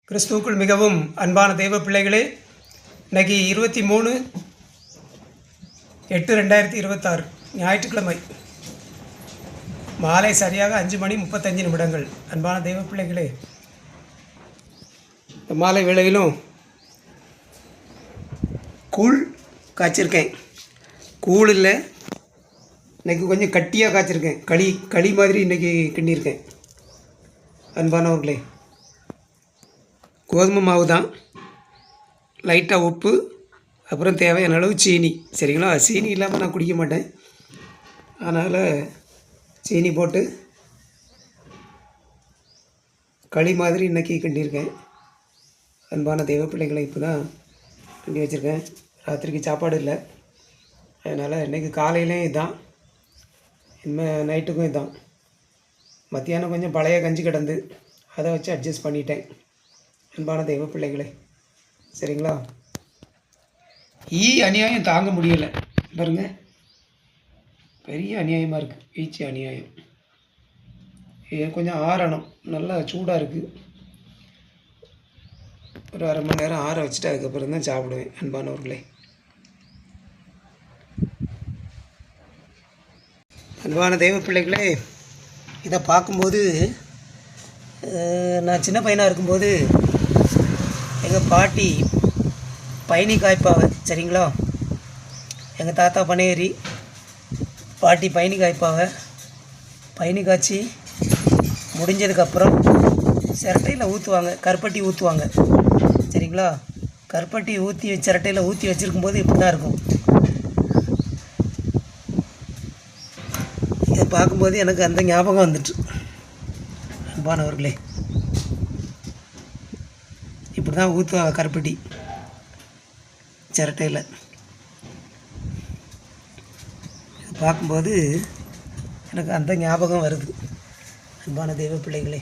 கிறிஸ்துவுக்குள் மிகவும் அன்பான தெய்வ பிள்ளைகளே, இன்றைக்கி 23/8/2026 ஞாயிற்றுக்கிழமை மாலை சரியாக 5:35. அன்பான தெய்வ பிள்ளைகளே, இந்த மாலை வேளையிலும் கூழ் காய்ச்சிருக்கேன். கூழ் இல்லை, இன்றைக்கி கொஞ்சம் கட்டியாக காய்ச்சிருக்கேன். களி மாதிரி இன்றைக்கி கிண்டியிருக்கேன். அன்பானவர்களே, கோதுமை மாவு தான், லைட்டாக உப்பு, அப்புறம் தேவையான அளவு சீனி. சரிங்களா? சீனி இல்லாமல் நான் குடிக்க மாட்டேன், அதனால் சீனி போட்டு களி மாதிரி இன்றைக்கி கிண்டியிருக்கேன். அன்பான தெய்வ பிள்ளைகளை இப்போ தான் கிண்டி வச்சுருக்கேன். ராத்திரிக்கு சாப்பாடு இல்லை, அதனால் இன்றைக்கி காலையிலையும் இதுதான், இனிமேல் நைட்டுக்கும் இதுதான். மத்தியானம் கொஞ்சம் பழைய கஞ்சி கிடந்து அதை வச்சு அட்ஜஸ்ட் பண்ணிட்டேன். அன்பான தெய்வ பிள்ளைகளே, சரிங்களா? அநியாயம் தாங்க முடியலை பாருங்க, பெரிய அநியாயமாக இருக்குது. ஈச்சி அநியாயம் கொஞ்சம் ஆறணும். நல்லா சூடாக இருக்குது. ஒரு 1/2 மணி நேரம் ஆற வச்சுட்டு அதுக்கப்புறம் தான் சாப்பிடுவேன். அன்பானவர்களே, அன்பான தெய்வ பிள்ளைகளே, இதை பார்க்கும்போது நான் சின்ன பையனாக இருக்கும்போது எங்கள் பாட்டி பயணி காய்ப்பாவை. சரிங்களா? எங்கள் தாத்தா பனையேறி பாட்டி பயணி காய்ப்பாவை. பயணி காய்ச்சி முடிஞ்சதுக்கப்புறம் சிரட்டையில் ஊற்றுவாங்க, கருப்பட்டி ஊற்றுவாங்க. சரிங்களா? கருப்பட்டி ஊற்றி சிரட்டையில் ஊற்றி வச்சுருக்கும்போது இப்படி தான் இருக்கும். இதை பார்க்கும்போது எனக்கு அந்த ஞாபகம் வந்துட்டு. அன்பானவர்களே, இப்படி தான் ஊற்றுவாங்க கருப்பட்டி சிரட்டையில். பார்க்கும்போது எனக்கு அந்த ஞாபகம் வருது. அன்பான தெய்வ பிள்ளைகளே.